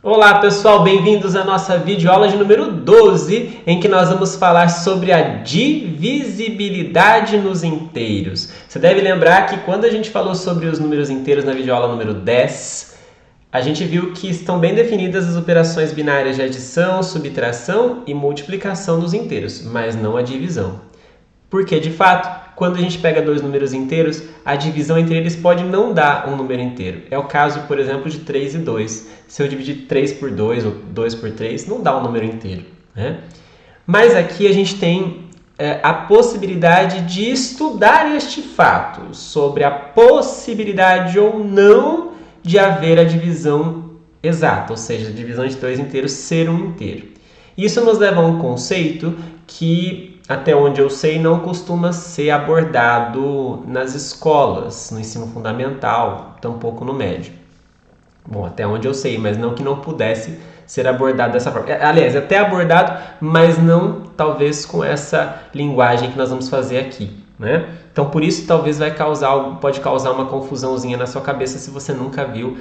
Olá pessoal, bem-vindos à nossa videoaula de número 12, em que nós vamos falar sobre a divisibilidade nos inteiros. Você deve lembrar que quando a gente falou sobre os números inteiros na videoaula número 10, a gente viu que estão bem definidas as operações binárias de adição, subtração e multiplicação dos inteiros, mas não a divisão. Porque, de fato, quando a gente pega dois números inteiros, a divisão entre eles pode não dar um número inteiro. É o caso, por exemplo, de 3 e 2. Se eu dividir 3 por 2 ou 2 por 3, não dá um número inteiro, né? Mas aqui a gente tem a possibilidade de estudar este fato, sobre a possibilidade ou não de haver a divisão exata, ou seja, a divisão de dois inteiros ser um inteiro. Isso nos leva a um conceito que, até onde eu sei, não costuma ser abordado nas escolas, no ensino fundamental, tampouco no médio. Bom, até onde eu sei, mas não que não pudesse ser abordado dessa forma. Aliás, até abordado, mas não talvez com essa linguagem que nós vamos fazer aqui, né? Então, por isso, talvez pode causar uma confusãozinha na sua cabeça se você nunca viu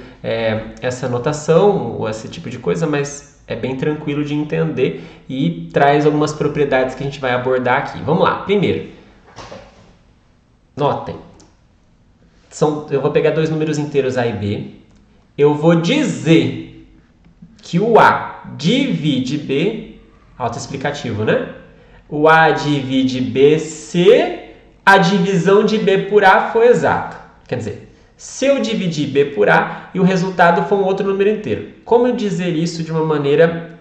essa notação ou esse tipo de coisa, mas é bem tranquilo de entender e traz algumas propriedades que a gente vai abordar aqui. Vamos lá. Primeiro, notem. Eu vou pegar dois números inteiros A e B. Eu vou dizer que o A divide B, autoexplicativo, né? O A divide B se a divisão de B por A for exata. Quer dizer, se eu dividir B por A e o resultado for um outro número inteiro. Como eu dizer isso de uma maneira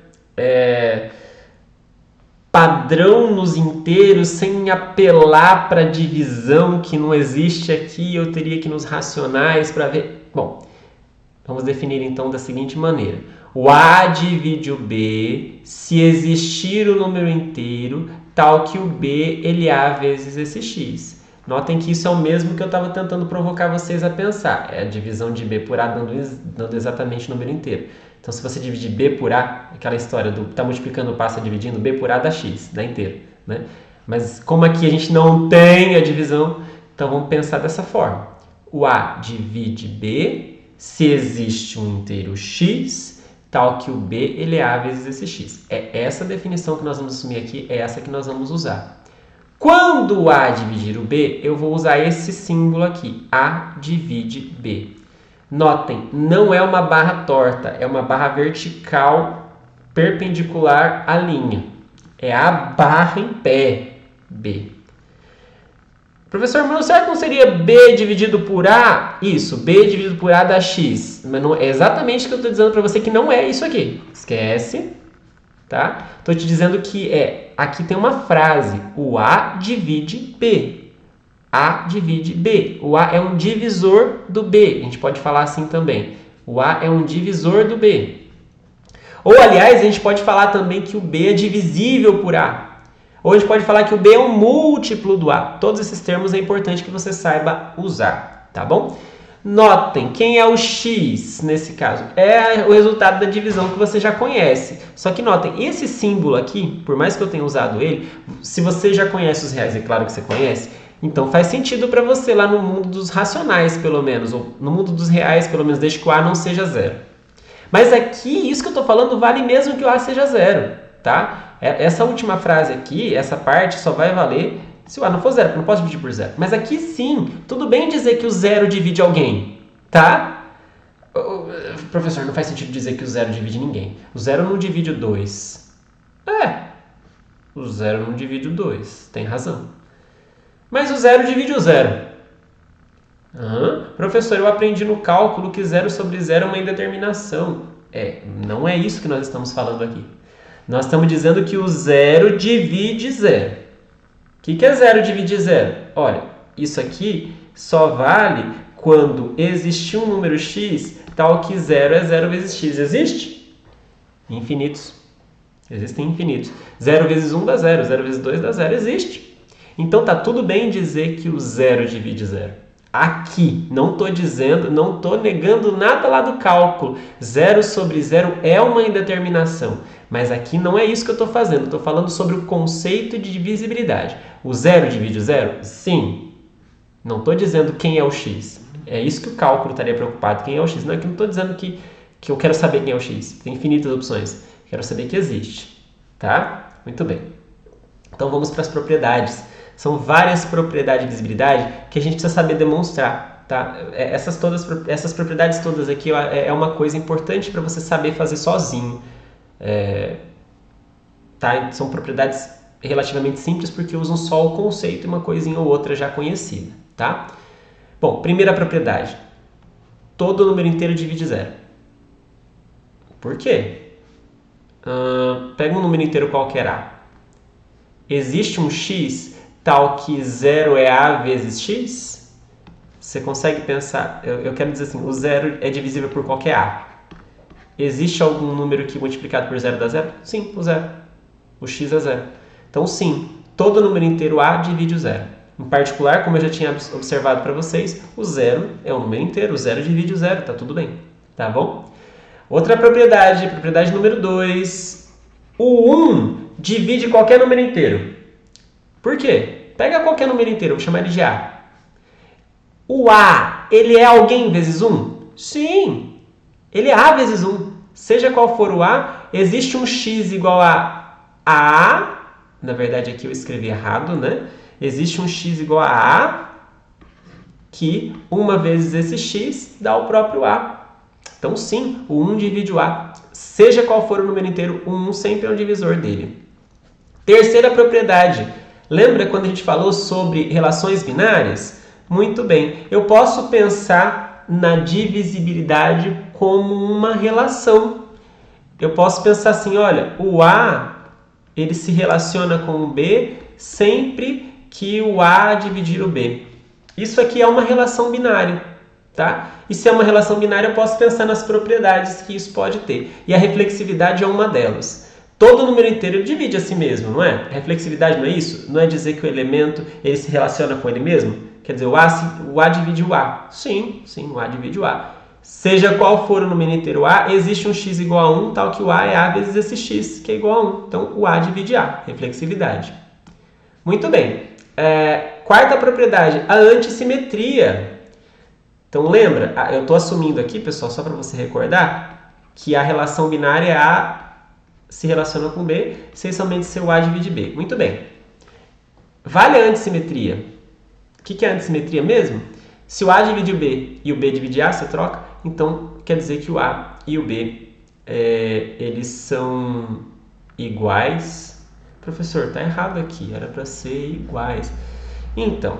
padrão nos inteiros, sem apelar para a divisão que não existe aqui, eu teria que ir nos racionais para ver. Bom, vamos definir então da seguinte maneira. O A divide o B se existir o número inteiro tal que o B ele A vezes esse X. Notem que isso é o mesmo que eu estava tentando provocar vocês a pensar. É a divisão de B por A dando exatamente o número inteiro. Então, se você dividir B por A, aquela história do tá multiplicando, passa dividindo, B por A dá X, dá inteiro, né? Mas como aqui a gente não tem a divisão, então vamos pensar dessa forma. O A divide B se existe um inteiro X, tal que o B ele é A vezes esse X. É essa definição que nós vamos assumir aqui, é essa que nós vamos usar. Quando o A dividir o B, eu vou usar esse símbolo aqui, A divide B. Notem, não é uma barra torta, é uma barra vertical perpendicular à linha. É a barra em pé, B. Professor, mas certo não seria B dividido por A? Isso, B dividido por A dá X. Mas não é exatamente o que eu estou dizendo para você que não é isso aqui. Esquece, tá? Estou te dizendo que aqui tem uma frase, o A divide B. A divide B. O A é um divisor do B. A gente pode falar assim também. O A é um divisor do B. Ou, aliás, a gente pode falar também que o B é divisível por A. Ou a gente pode falar que o B é um múltiplo do A. Todos esses termos é importante que você saiba usar, tá bom? Notem, quem é o X nesse caso? É o resultado da divisão que você já conhece. Só que notem, esse símbolo aqui, por mais que eu tenha usado ele, se você já conhece os reais, é claro que você conhece, então faz sentido para você lá no mundo dos racionais, pelo menos, ou no mundo dos reais, pelo menos, desde que o A não seja zero. Mas aqui, isso que eu estou falando vale mesmo que o A seja zero, tá? Essa última frase aqui, essa parte, só vai valer se o A não for zero, porque eu não posso dividir por zero. Mas aqui sim, tudo bem dizer que o zero divide alguém, tá? Professor, não faz sentido dizer que o zero divide ninguém. O zero não divide o 2. O zero não divide o 2, tem razão. Mas o zero divide o zero. Professor, eu aprendi no cálculo que 0 sobre 0 é uma indeterminação. Não é isso que nós estamos falando aqui. Nós estamos dizendo que o zero divide zero. O que é 0 dividir 0? Olha, isso aqui só vale quando existir um número x tal que 0 é 0 vezes x. Existe? Infinitos. Existem infinitos. 0 vezes 1 dá 0, 0 vezes 2 dá 0. Existe. Então tá tudo bem dizer que o 0 divide 0. Aqui, não estou negando nada lá do cálculo. 0 sobre 0 é uma indeterminação. Mas aqui não é isso que eu estou fazendo. Estou falando sobre o conceito de divisibilidade. O 0 divide o 0? Sim. Não estou dizendo quem é o x. É isso que o cálculo estaria preocupado. Quem é o x? Não é que não estou dizendo que que eu quero saber quem é o x. Tem infinitas opções. Quero saber que existe. Tá? Muito bem. Então vamos para as propriedades. São várias propriedades de visibilidade que a gente precisa saber demonstrar. Tá? Essas propriedades todas aqui é uma coisa importante para você saber fazer sozinho. Tá? São propriedades relativamente simples porque usam só o conceito e uma coisinha ou outra já conhecida. Tá? Bom, primeira propriedade. Todo número inteiro divide zero. Por quê? Pega um número inteiro qualquer A. Existe um x tal que 0 é A vezes x? Você consegue pensar... Eu quero dizer assim, o 0 é divisível por qualquer A. Existe algum número que multiplicado por 0 dá 0? Sim, o 0. O x é 0. Então, sim, todo número inteiro A divide o 0. Em particular, como eu já tinha observado para vocês, o 0 é um número inteiro. O 0 divide o 0, tá tudo bem. Tá bom? Outra propriedade número 2. O 1 divide qualquer número inteiro. Por quê? Pega qualquer número inteiro, vou chamar ele de A. O A, ele é alguém vezes 1? Sim, ele é A vezes 1. Seja qual for o A, existe um x igual a A. Na verdade, aqui eu escrevi errado, né? Existe um x igual a A, que 1 vezes esse x dá o próprio A. Então, sim, o 1 divide o A. Seja qual for o número inteiro, o 1 sempre é um divisor dele. Terceira propriedade. Lembra quando a gente falou sobre relações binárias? Muito bem. Eu posso pensar na divisibilidade como uma relação. Eu posso pensar assim, olha, o A ele se relaciona com o B sempre que o A dividir o B. Isso aqui é uma relação binária. Tá? E se é uma relação binária, eu posso pensar nas propriedades que isso pode ter. E a reflexividade é uma delas. Todo número inteiro divide a si mesmo, não é? A reflexividade não é isso? Não é dizer que o elemento ele se relaciona com ele mesmo? Quer dizer, o A divide o A. Sim, o A divide o A. Seja qual for o número inteiro A, existe um x igual a 1, tal que o A é A vezes esse x, que é igual a 1. Então, o A divide A, reflexividade. Muito bem. Quarta propriedade, a antissimetria. Então, lembra, eu estou assumindo aqui, pessoal, só para você recordar, que a relação binária é A se relaciona com B, essencialmente se o A divide B. Muito bem. Vale a antissimetria. O que é a antissimetria mesmo? Se o A divide o B e o B divide A, você troca, então quer dizer que o A e o B eles são iguais. Professor, está errado aqui, era para ser iguais. Então,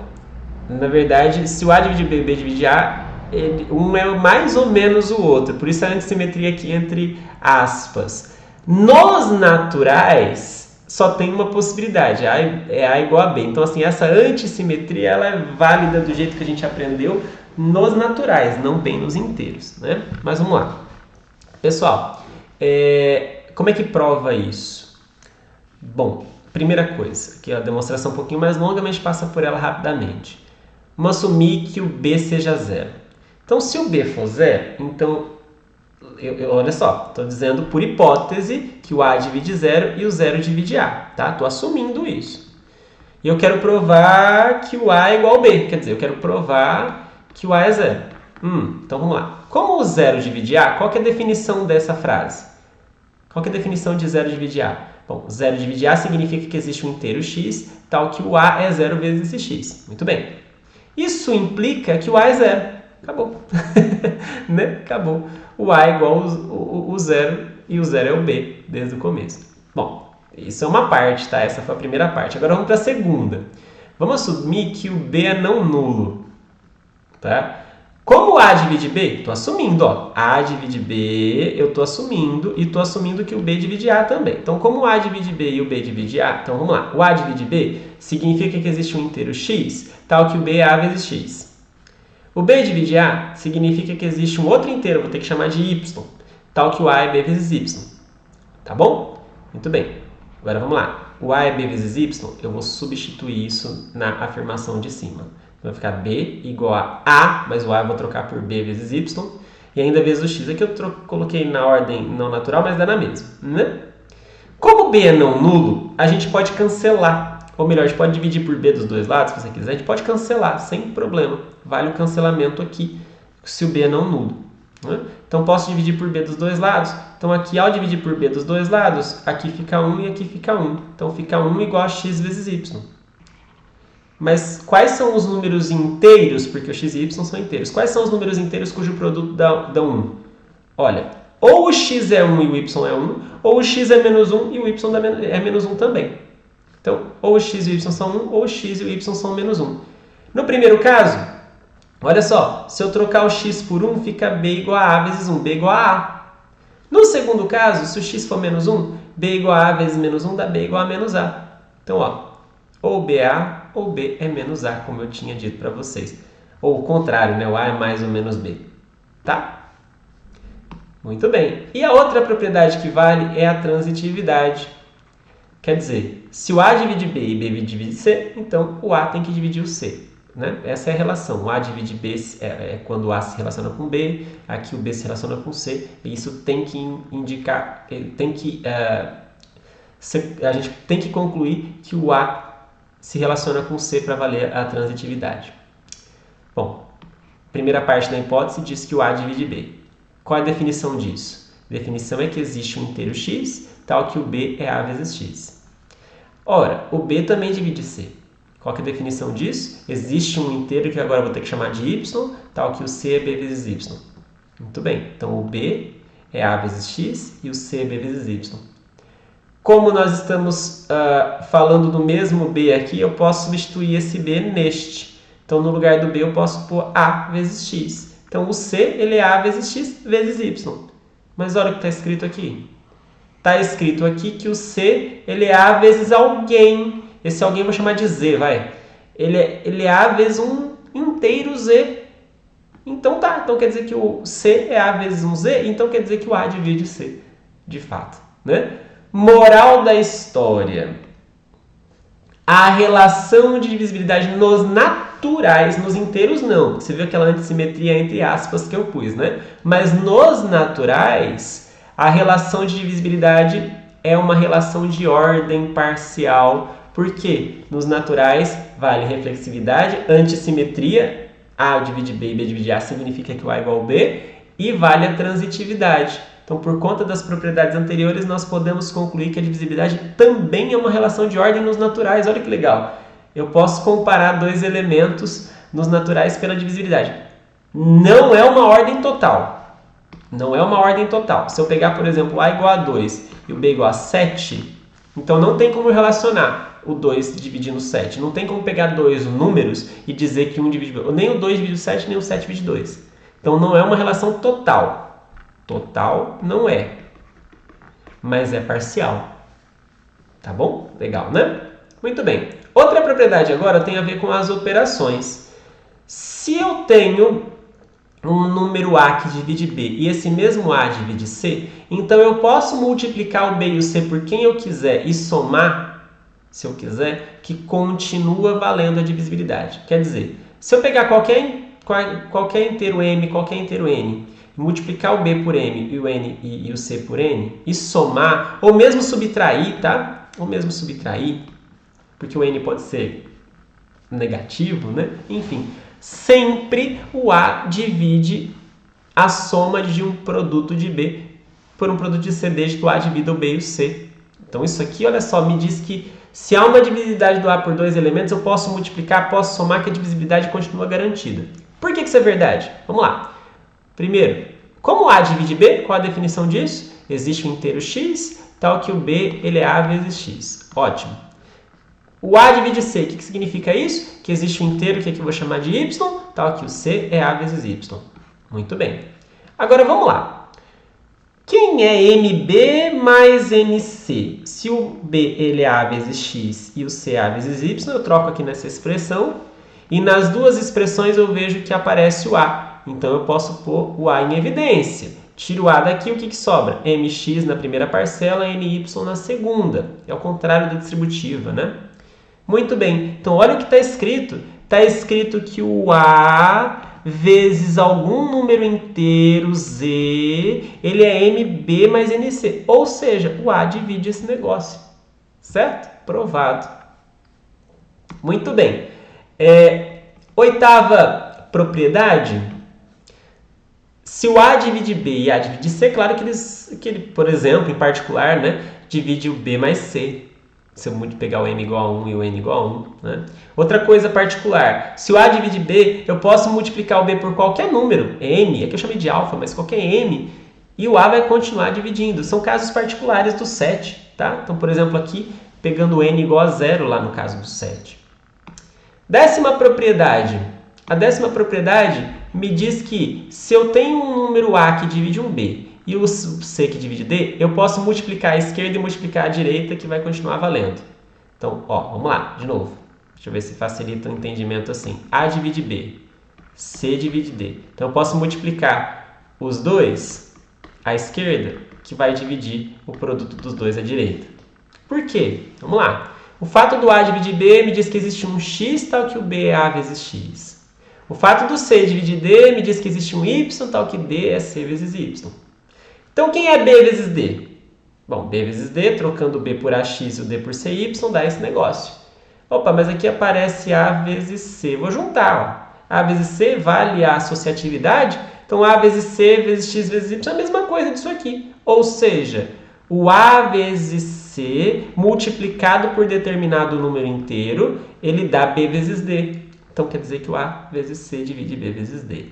na verdade, se o A divide B e o B divide A, um é mais ou menos o outro. Por isso a antissimetria aqui entre aspas. Nos naturais, só tem uma possibilidade. A igual a B. Então, assim, essa antissimetria ela é válida do jeito que a gente aprendeu nos naturais, não bem nos inteiros, né? Mas vamos lá. Pessoal, como é que prova isso? Bom, primeira coisa, aqui a demonstração um pouquinho mais longa, mas a gente passa por ela rapidamente. Vamos assumir que o B seja 0. Então, se o B for 0, então, olha só, estou dizendo por hipótese que o A divide 0 e o 0 divide A, tá? Estou assumindo isso. E eu quero provar que o A é igual ao B, quer dizer, eu quero provar que o A é 0. Então, vamos lá. Como o 0 divide A, qual que é a definição dessa frase? Qual que é a definição de 0 divide A? Bom, 0 divide A significa que existe um inteiro x, tal que o A é 0 vezes esse x. Muito bem. Isso implica que o A é 0. Acabou. Né? Acabou. O A é igual o 0 e o 0 é o B desde o começo. Bom, isso é uma parte, tá? Essa foi a primeira parte. Agora vamos para a segunda. Vamos assumir que o B é não nulo. Tá? Como A divide B? Estou assumindo, ó. A divide B, eu estou assumindo, e estou assumindo que o B divide A também. Então, como o A divide B e o B divide A, então vamos lá. O A divide B significa que existe um inteiro x, tal que o B é A vezes x. O B divide A significa que existe um outro inteiro, vou ter que chamar de y, tal que o A é B vezes y. Tá bom? Muito bem. Agora vamos lá. O A é B vezes y, eu vou substituir isso na afirmação de cima. Vai ficar B igual a, mas o A eu vou trocar por B vezes Y. E ainda vezes o X. Aqui eu coloquei na ordem não natural, mas dá na mesma. Né? Como B é não nulo, a gente pode cancelar. Ou melhor, a gente pode dividir por B dos dois lados, se você quiser. A gente pode cancelar, sem problema. Vale o cancelamento aqui, se o B é não nulo. né? Então, posso dividir por b dos dois lados. Então, aqui, ao dividir por b dos dois lados, aqui fica 1 e aqui fica 1. Então, fica 1 igual a x vezes y. Mas quais são os números inteiros? Porque o x e y são inteiros. Quais são os números inteiros cujo produto dá 1? Olha, ou o x é 1 e o y é 1, ou o x é menos 1 e o y é menos 1 também. Então, ou o x e o y são 1, ou o x e o y são menos 1. No primeiro caso, olha só, se eu trocar o x por 1, fica b igual a vezes 1, b igual a a. No segundo caso, se o x for menos 1, b igual a vezes menos 1 dá b igual a menos a. Então, ó, ou b é a, ou b é menos a, como eu tinha dito para vocês. Ou o contrário, né? O a é mais ou menos b. Tá? Muito bem. E a outra propriedade que vale é a transitividade. Quer dizer, se o a divide b e b divide c, então o a tem que dividir o c. Né? Essa é a relação. O a divide b é quando o a se relaciona com b, aqui o b se relaciona com c, e isso tem que indicar, a gente tem que concluir que o a se relaciona com c para valer a transitividade. Bom, primeira parte da hipótese diz que o a divide b. Qual é a definição disso? A definição é que existe um inteiro x, tal que o b é a vezes x. Ora, o b também divide c. Qual que é a definição disso? Existe um inteiro que agora eu vou ter que chamar de y, tal que o c é b vezes y. Muito bem, então o b é a vezes x e o c é b vezes y. Como nós estamos falando do mesmo b aqui, eu posso substituir esse b neste. Então, no lugar do b, eu posso pôr a vezes x. Então, o c ele é a vezes x vezes y. Mas olha o que está escrito aqui. Está escrito aqui que o c ele é a vezes alguém. Esse alguém eu vou chamar de z, vai. Ele é a vezes um inteiro z. Então tá, então quer dizer que o c é a vezes um z, então quer dizer que o a divide c, de fato, né? Moral da história. A relação de divisibilidade nos naturais, nos inteiros não. Você viu aquela antissimetria entre aspas que eu pus, né? Mas nos naturais, a relação de divisibilidade é uma relação de ordem parcial. Por quê? Nos naturais vale reflexividade, antissimetria, A divide B e B divide A significa que o A é igual ao B, e vale a transitividade. Então, por conta das propriedades anteriores, nós podemos concluir que a divisibilidade também é uma relação de ordem nos naturais. Olha que legal! Eu posso comparar dois elementos nos naturais pela divisibilidade. Não é uma ordem total. Não é uma ordem total. Se eu pegar, por exemplo, A igual a 2 e o B igual a 7, então não tem como relacionar o 2 dividindo o 7. Não tem como pegar dois números e dizer que um divide o 2. Nem o 2 divide o 7, nem o 7 divide 2. Então não é uma relação total. Total não é, mas é parcial. Tá bom? Legal, né? Muito bem. Outra propriedade agora tem a ver com as operações. Se eu tenho um número A que divide B e esse mesmo A divide C, então eu posso multiplicar o B e o C por quem eu quiser e somar, se eu quiser, que continua valendo a divisibilidade. Quer dizer, se eu pegar qualquer inteiro M, qualquer inteiro N, multiplicar o B por M e o N e o C por N e somar, ou mesmo subtrair, tá? Ou mesmo subtrair, porque o N pode ser negativo, né? Enfim, sempre o A divide a soma de um produto de B por um produto de C, desde que o A divida o B e o C. Então isso aqui, olha só, me diz que se há uma divisibilidade do A por dois elementos, eu posso multiplicar, posso somar, que a divisibilidade continua garantida. Por que isso é verdade? Vamos lá. Primeiro, como A divide B, qual a definição disso? Existe um inteiro x, tal que o B ele é A vezes x. Ótimo. O A divide C, o que significa isso? Que existe um inteiro que aqui eu vou chamar de y, tal que o C é A vezes y. Muito bem. Agora vamos lá. Quem é MB mais MC? Se o B ele é A vezes x e o C é A vezes y, eu troco aqui nessa expressão. E nas duas expressões eu vejo que aparece o A. Então, eu posso pôr o A em evidência. Tiro o A daqui, o que sobra? MX na primeira parcela, NY na segunda. É o contrário da distributiva, né? Muito bem. Então, olha o que está escrito. Está escrito que o A vezes algum número inteiro, Z, ele é MB mais NC. Ou seja, o A divide esse negócio. Certo? Provado. Muito bem. Oitava propriedade. Se o A divide B e A divide C, claro que ele, por exemplo, em particular, né, divide o B mais C. Se eu pegar o M igual a 1 e o N igual a 1. Né? Outra coisa particular, se o A divide B, eu posso multiplicar o B por qualquer número, M, é que eu chamei de alfa, mas qualquer M, e o A vai continuar dividindo. São casos particulares do 7. Tá? Então, por exemplo, aqui, pegando o N igual a 0 lá no caso do 7. Décima propriedade. A décima propriedade me diz que se eu tenho um número A que divide um B e o C que divide D, eu posso multiplicar a esquerda e multiplicar a direita, que vai continuar valendo. Então, ó, vamos lá, de novo. Deixa eu ver se facilita o entendimento assim. A divide B, C divide D. Então, eu posso multiplicar os dois à esquerda, que vai dividir o produto dos dois à direita. Por quê? Vamos lá. O fato do A dividir B me diz que existe um x tal que o B é A vezes x. O fato do C dividir D me diz que existe um y tal que D é C vezes y. Então, quem é B vezes D? Bom, B vezes D, trocando o B por AX e o D por CY, dá esse negócio. Opa, mas aqui aparece A vezes C. Vou juntar. Ó. A vezes C vale a associatividade. Então, A vezes C vezes X vezes Y é a mesma coisa disso aqui. Ou seja, o A vezes C multiplicado por determinado número inteiro, ele dá B vezes D. Então, quer dizer que o A vezes C divide B vezes D.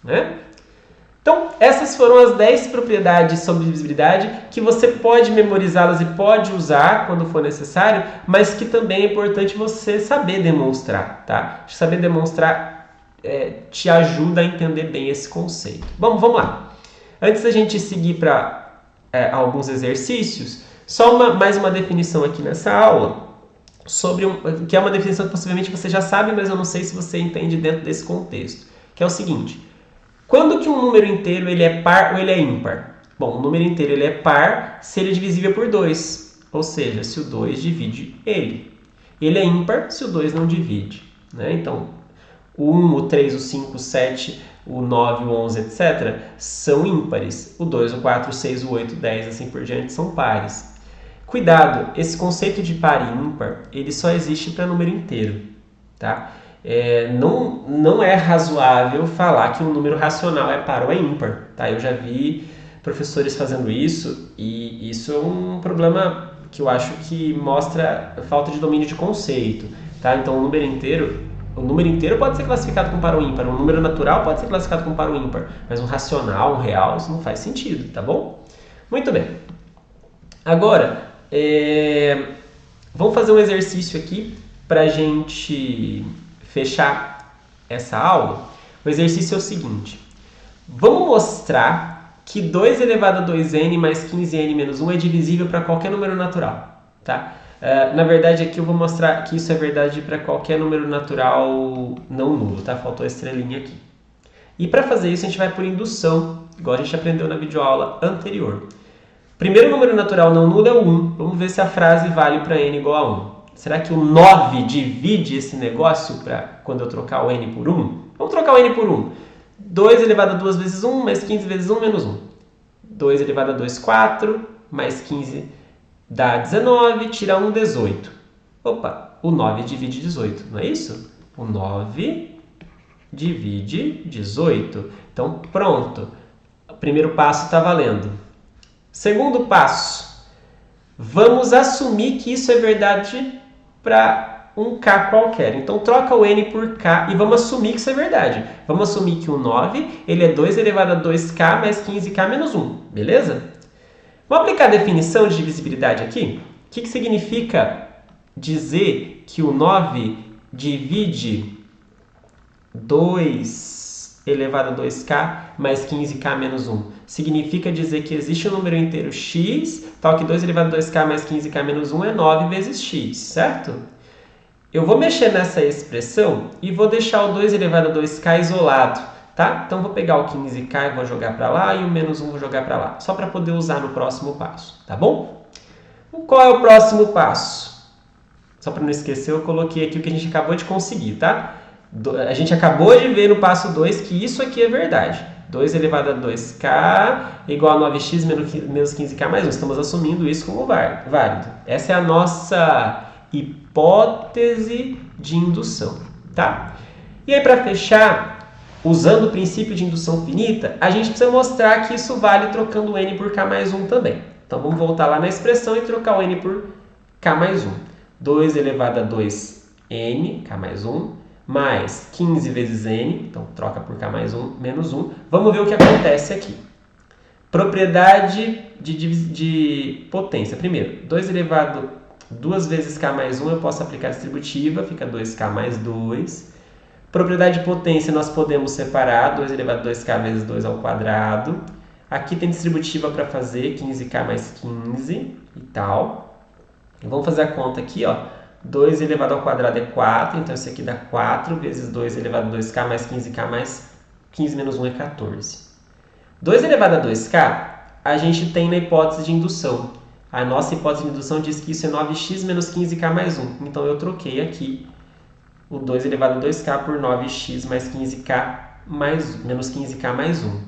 Né? Então, essas foram as 10 propriedades sobre divisibilidade que você pode memorizá-las e pode usar quando for necessário, mas que também é importante você saber demonstrar, tá? Saber demonstrar te ajuda a entender bem esse conceito. Bom, vamos lá. Antes da gente seguir para alguns exercícios, só mais uma definição aqui nessa aula, que é uma definição que possivelmente você já sabe, mas eu não sei se você entende dentro desse contexto, que é o seguinte: quando que um número inteiro ele é par ou ele é ímpar? Bom, o número inteiro ele é par se ele é divisível por 2, ou seja, se o 2 divide ele. Ele é ímpar se o 2 não divide. Né? Então, o 1, o 3, o 5, o 7, o 9, o 11, etc. são ímpares. O 2, o 4, o 6, o 8, o 10, assim por diante, são pares. Cuidado, esse conceito de par e ímpar, ele só existe para número inteiro. Tá? Não é razoável falar que um número racional é par ou é ímpar. Tá? Eu já vi professores fazendo isso e isso é um problema que eu acho que mostra falta de domínio de conceito. Tá? Então, o número inteiro pode ser classificado como par ou ímpar, um número natural pode ser classificado como par ou ímpar, mas um racional, um real, isso não faz sentido, tá bom? Muito bem. Agora, vamos fazer um exercício aqui para a gente fechar essa aula. O exercício é o seguinte: vamos mostrar que 2 elevado a 2n mais 15n menos 1 é divisível para qualquer número natural. Tá? Na verdade, aqui eu vou mostrar que isso é verdade para qualquer número natural não nulo. Tá? Faltou a estrelinha aqui. E para fazer isso, a gente vai por indução, igual a gente aprendeu na videoaula anterior. Primeiro número natural não nulo é o 1. Vamos ver se a frase vale para n igual a 1. Será que o 9 divide esse negócio para quando eu trocar o n por 1? Vamos trocar o n por 1. 2 elevado a 2 vezes 1, mais 15 vezes 1, menos 1. 2 elevado a 2, 4, mais 15 dá 19, tira 1, 18. Opa, o 9 divide 18, não é isso? O 9 divide 18. Então, pronto. O primeiro passo está valendo. Segundo passo, vamos assumir que isso é verdade para um k qualquer. Então, troca o n por k e vamos assumir que isso é verdade. Vamos assumir que o 9 ele é 2 elevado a 2k mais 15k menos 1. Beleza? Vamos aplicar a definição de divisibilidade aqui? O que significa dizer que o 9 divide 2 elevado a 2k mais 15k menos 1? Significa dizer que existe um número inteiro x, tal que 2 elevado a 2k mais 15k menos 1 é 9 vezes x, certo? Eu vou mexer nessa expressão e vou deixar o 2 elevado a 2k isolado, tá? Então, vou pegar o 15k e vou jogar para lá e o menos 1 vou jogar para lá, só para poder usar no próximo passo, tá bom? Qual é o próximo passo? Só para não esquecer, eu coloquei aqui o que a gente acabou de conseguir, tá? A gente acabou de ver no passo 2 que isso aqui é verdade. 2 elevado a 2k igual a 9x menos 15k mais 1. Estamos assumindo isso como válido. Essa é a nossa hipótese de indução. Tá? E aí, para fechar, usando o princípio de indução finita, a gente precisa mostrar que isso vale trocando o n por k mais 1 também. Então, vamos voltar lá na expressão e trocar o n por k mais 1. 2 elevado a 2n, k mais 1, mais 15 vezes n, então troca por k mais 1, menos 1. Vamos ver o que acontece aqui. Propriedade de potência. Primeiro, 2 elevado a 2 vezes k mais 1, eu posso aplicar a distributiva, fica 2k mais 2. Propriedade de potência, nós podemos separar, 2 elevado a 2k vezes 2 ao quadrado. Aqui tem distributiva para fazer, 15k mais 15 e tal. Vamos fazer a conta aqui, ó. 2 elevado ao quadrado é 4, então isso aqui dá 4 vezes 2 elevado a 2k mais 15k mais 15 menos 1 é 14. 2 elevado a 2k, a gente tem na hipótese de indução. A nossa hipótese de indução diz que isso é 9x menos 15k mais 1. Então, eu troquei aqui o 2 elevado a 2k por 9x mais 15k menos 15k mais 1.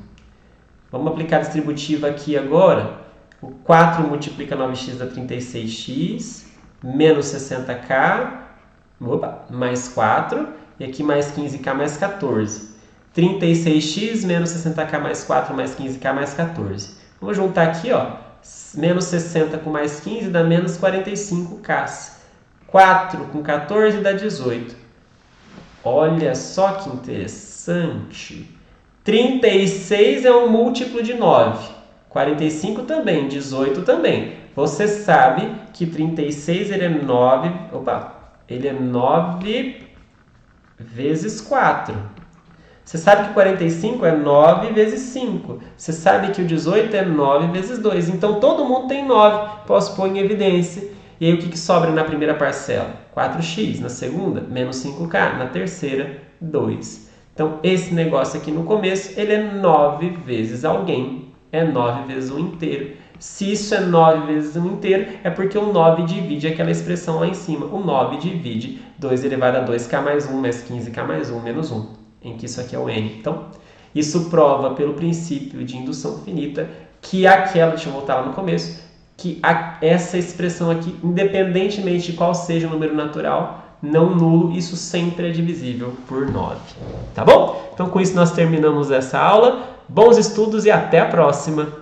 Vamos aplicar a distributiva aqui agora. O 4 multiplica 9x dá 36x, menos 60k, mais 4, e aqui mais 15k mais 14. 36x menos 60k mais 4 mais 15k mais 14. Vamos juntar aqui, ó. Menos 60 com mais 15 dá menos 45k. 4 com 14 dá 18. Olha só que interessante. 36 é um múltiplo de 9. 45 também, 18 também. Você sabe que 36 ele é 9, ele é 9 vezes 4. Você sabe que 45 é 9 vezes 5. Você sabe que o 18 é 9 vezes 2. Então, todo mundo tem 9. Posso pôr em evidência. E aí, o que sobra na primeira parcela? 4x. Na segunda, menos 5k. Na terceira, 2. Então, esse negócio aqui no começo, ele é 9 vezes alguém. É 9 vezes 1 inteiro. Se isso é 9 vezes 1 inteiro, é porque o 9 divide aquela expressão lá em cima. O 9 divide 2 elevado a 2k mais 1 mais 15k mais 1 menos 1. Em que isso aqui é o n. Então, isso prova pelo princípio de indução finita que aquela, deixa eu voltar lá no começo, que essa expressão aqui, independentemente de qual seja o número natural, não nulo, isso sempre é divisível por 9. Tá bom? Então, com isso nós terminamos essa aula. Bons estudos e até a próxima!